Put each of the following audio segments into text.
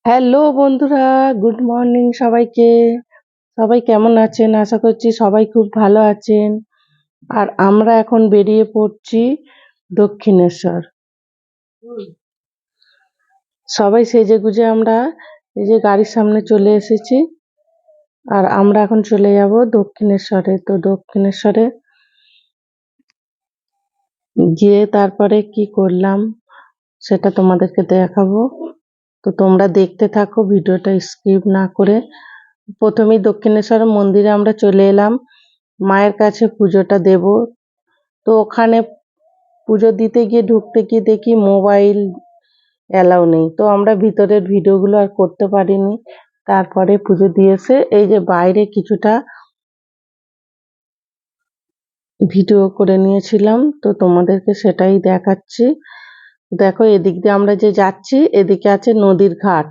Hello বন্ধুরা, good morning সবাইকে। সবাই কেমন আছেন? আশা করছি সবাই খুব ভালো আছেন। আর আমরা এখন বেরিয়ে পড়ছি দক্ষিণেশ্বর। সবাই সেজেগুজে আমরা এই যে গাড়ির সামনে চলে এসেছি। আর আমরা এখন চলে যাব দক্ষিণেশ্বরে। তো দক্ষিণেশ্বরে গিয়ে তারপরে কি করলাম সেটা তোমাদেরকে দেখাবো। তো তোমরা দেখতে থাকো, ভিডিওটা স্কিপ না করে। প্রথমেই দক্ষিণেশ্বর মন্দিরে আমরা চলে এলাম মায়ের কাছে পুজোটা দেব। তো ওখানে পুজো দিতে গিয়ে ঢুকতে গিয়ে দেখি মোবাইল অ্যালাউ নেই। তো আমরা ভিতরের ভিডিওগুলো আর করতে পারিনি। তারপরে পুজো দিয়েছে এই যে বাইরে কিছুটা ভিডিও করে নিয়েছিলাম, তো তোমাদেরকে সেটাই দেখাচ্ছি। দেখো এদিক দিয়ে আমরা যে যাচ্ছি, এদিকে আছে নদীর ঘাট।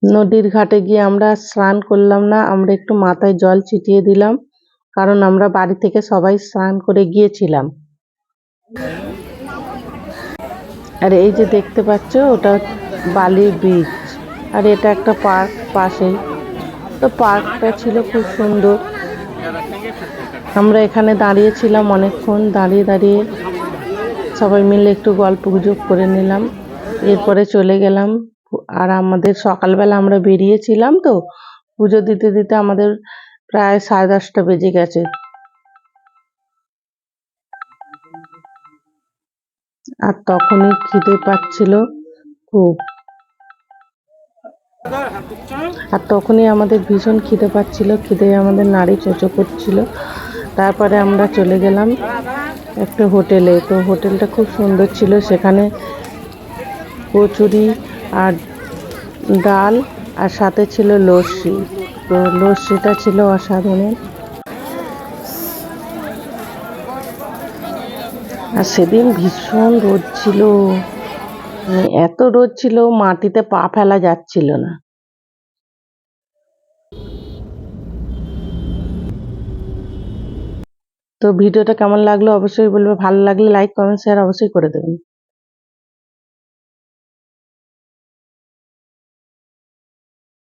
নদীর ঘাটে গিয়ে আমরা স্নান করলাম না, আমরা একটু মাথায় জল ছিটিয়ে দিলাম, কারণ আমরা বাড়ি থেকে সবাই স্নান করে গিয়েছিলাম। আর এই যে দেখতে পাচ্ছ ওটা বালির ব্রিজ, আর এটা একটা পার্ক পাশেই। তো পার্কটা ছিল খুব সুন্দর। আমরা এখানে দাঁড়িয়েছিলাম অনেকক্ষণ, দাঁড়িয়ে দাঁড়িয়ে সবাই মিলে একটু গল্প গুজব করে নিলাম। এরপরে চলে গেলাম। আর আমাদের সকালবেলা আমরা বেরিয়েছিলাম, তো পুজো দিতে দিতে আমাদের প্রায় 10:30 বেজে গেছে। আর তখনই খিদে পাচ্ছিল খুব। আর তখনই আমাদের ভীষণ খিদে পাচ্ছিল, খিদে আমাদের নাড়ি চোচো করছিল। তারপরে আমরা চলে গেলাম একটা হোটেলে। তো হোটেলটা খুব সুন্দর ছিল, সেখানে কচুরি আর ডাল আর সাথে ছিল লস্যি। তো লস্যিটা ছিল অসাধারণ। আর সেদিন ভীষণ রোদ ছিল, মানে এত রোদ ছিল মাটিতে পা ফেলা যাচ্ছিল না। তো ভিডিওটা কেমন লাগলো অবশ্যই বলবে, ভালো লাগলে লাইক কমেন্ট শেয়ার অবশ্যই করে দেবেন।